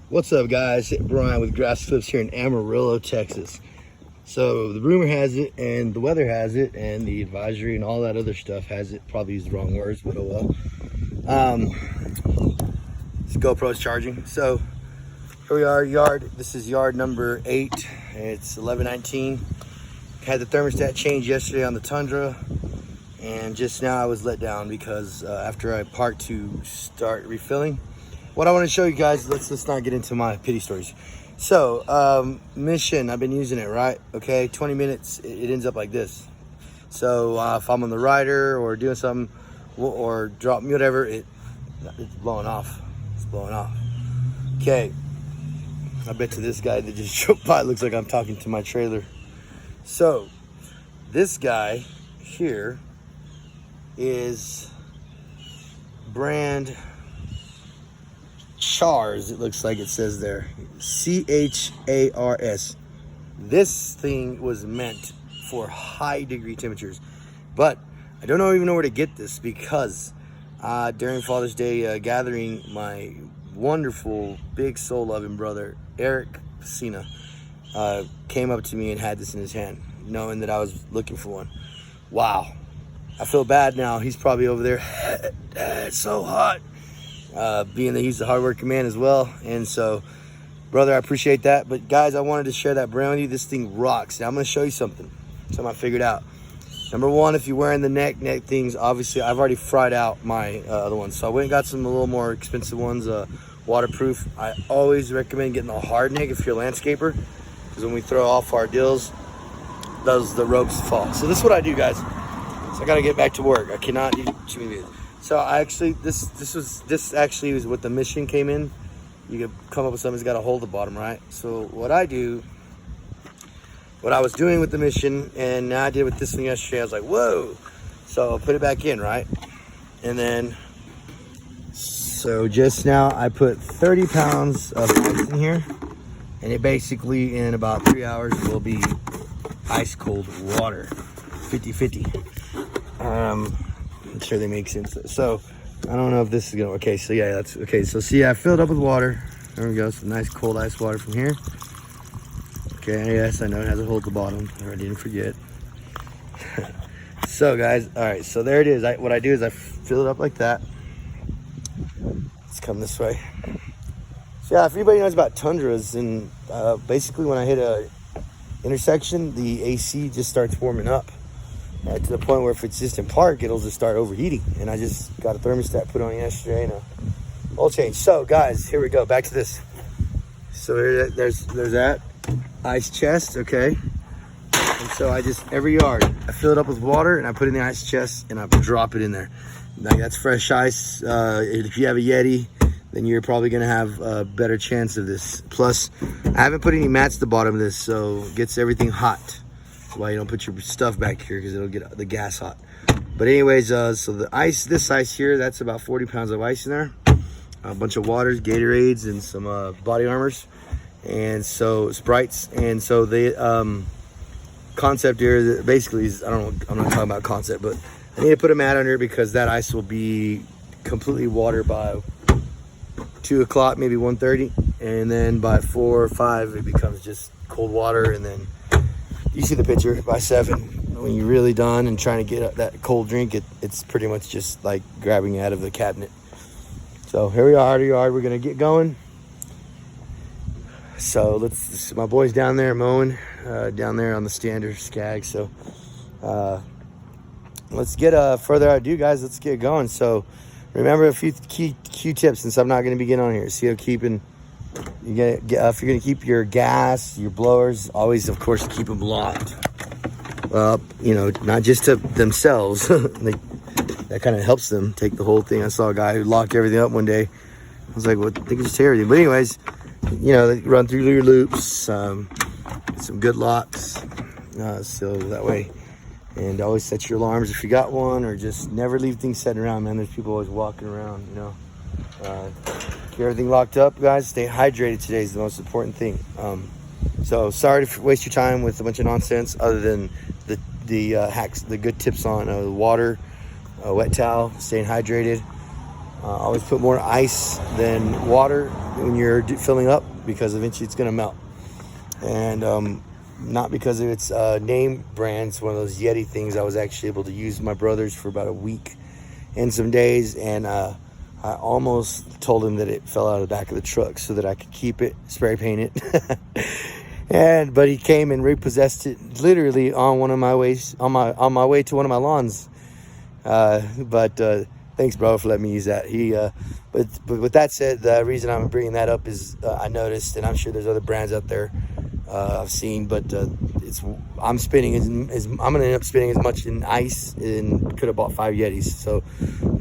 What's up, guys? Brian with Grass Clips here in Amarillo, Texas. So the rumor has it, and the weather has it, and the advisory and all that other stuff has it. Probably used the wrong words, but oh well. This GoPro's charging. So here we are, yard. This is yard number 8. It's 11:19. Had the thermostat changed yesterday on the Tundra, and just now I was let down because after I parked to start refilling. What I want to show you guys, let's not get into my pity stories. So, Mission, I've been using it, right? Okay, 20 minutes, it ends up like this. So, if I'm on the rider or doing something, or drop me, whatever, it's blowing off. It's blowing off. Okay, I bet to this guy that just drove by, it looks like I'm talking to my trailer. So, this guy here is brand Chars, it looks like it says there. Chars. This thing was meant for high degree temperatures, but I don't even know where to get this because during Father's Day gathering, my wonderful big soul loving brother Eric Cena came up to me and had this in his hand, knowing that I was looking for one. Wow, I feel bad now. He's probably over there. It's so hot. Being that he's a hardworking man as well. And so, brother, I appreciate that. But guys, I wanted to share that brand with you. This thing rocks. Now I'm going to show you something I figured out. Number one, if you're wearing the neck things, obviously I've already fried out my other ones. So I went and got some a little more expensive ones, waterproof. I always recommend getting the hard neck if you're a landscaper, because when we throw off our dills, the ropes fall. So this is what I do, guys. So I got to get back to work. I cannot eat too many. So I actually, this actually was what the Mission came in. You could come up with something that's got to hold the bottom, right? So what I was doing with the Mission, and now I did with this one yesterday, I was like, whoa. So I'll put it back in, right? And then, so just now I put 30 pounds of ice in here, and it basically in about 3 hours will be ice cold water, 50-50. I'm sure they make sense. So I don't know if this is gonna. Okay, so yeah, that's okay. So see, I filled up with water. There we go. Some nice cold ice water from here. Okay, yes, I know it has a hole at the bottom. I didn't forget. So guys, all right. So there it is. What I do is I fill it up like that. Let's come this way. So yeah, if anybody knows about Tundras, and basically when I hit a intersection, the AC just starts warming up. To the point where if it's just in park, it'll just start overheating. And I just got a thermostat put on yesterday and a oil change. So guys, here we go, back to this. So here, there's that ice chest, okay. And so I just, every yard, I fill it up with water and I put it in the ice chest and I drop it in there. Like, that's fresh ice. If you have a Yeti, then you're probably gonna have a better chance of this. Plus, I haven't put any mats at the bottom of this, so it gets everything hot. That's why you don't put your stuff back here, because it'll get the gas hot. But anyways, so the ice, this ice here, that's about 40 pounds of ice in there. A bunch of waters, Gatorades, and some body armors. And so Sprites. And so the concept here basically is, I don't know, I'm not talking about concept, but I need to put a mat under it because that ice will be completely water by 2 o'clock, maybe 1:30. And then by 4 or 5, it becomes just cold water. And then you see the picture by 7. When you're really done and trying to get that cold drink, it's pretty much just like grabbing it out of the cabinet. So here we are, we're gonna get going. So my boy's down there mowing, down there on the standard Skag. So let's get further ado, guys. Let's get going. So remember a few key tips, since I'm not gonna be getting on here. See how keeping. If you're gonna keep your gas, your blowers, always, of course, keep them locked. You know, not just to themselves. That kind of helps them take the whole thing. I saw a guy who locked everything up one day. I was like, well, they can just tear everything. But anyways, you know, they run through your loops, some good locks, so that way. And always set your alarms if you got one, or just never leave things set around, man. There's people always walking around, you know. Keep everything locked up, guys. Stay hydrated today is the most important thing. So sorry to waste your time with a bunch of nonsense, other than the hacks, the good tips on water, wet towel, staying hydrated. Always put more ice than water when you're filling up, because eventually it's going to melt. And not because of its name brand. It's one of those Yeti things. I was actually able to use my brother's for about a week and some days, and I almost told him that it fell out of the back of the truck so that I could keep it, spray paint it. But he came and repossessed it literally on one of my ways, on my way to one of my lawns. But thanks, bro, for letting me use that. But with that said, the reason I'm bringing that up is I noticed, and I'm sure there's other brands out there I've seen, but I'm spending I'm gonna end up spending as much in ice, and could have bought 5 Yetis. So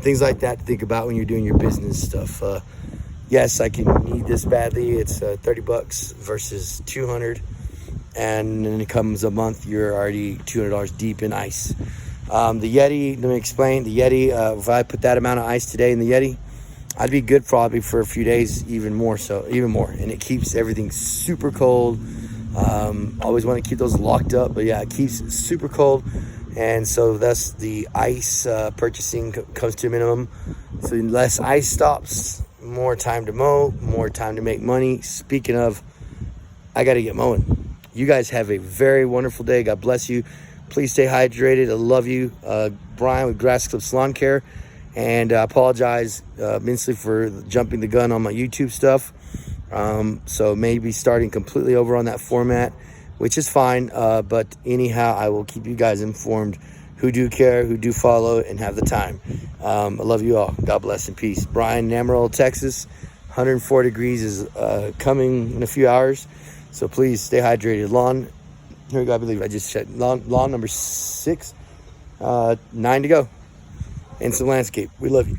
things like that to think about when you're doing your business stuff. Yes, I can need this badly. It's $30 versus $200, and then it comes a month, you're already $200 deep in ice. The Yeti, let me explain. The Yeti, if I put that amount of ice today in the Yeti, I'd be good probably for a few days, even more. And it keeps everything super cold. Always want to keep those locked up, but yeah, it keeps it super cold. And so thus the ice purchasing comes to a minimum. So less ice stops, more time to mow, more time to make money. Speaking of, I got to get mowing. You guys have a very wonderful day. God bless you. Please stay hydrated. I love you. Brian with Grass Clips Lawn Care. And I apologize immensely for jumping the gun on my YouTube stuff. So maybe starting completely over on that format, which is fine. But anyhow, I will keep you guys informed who do care, who do follow, and have the time. I love you all. God bless and peace. Brian in Amarillo, Texas. 104 degrees is coming in a few hours. So please stay hydrated. Lawn, here we go. I believe I just checked. Lawn number 6, 9 to go. And some landscape. We love you.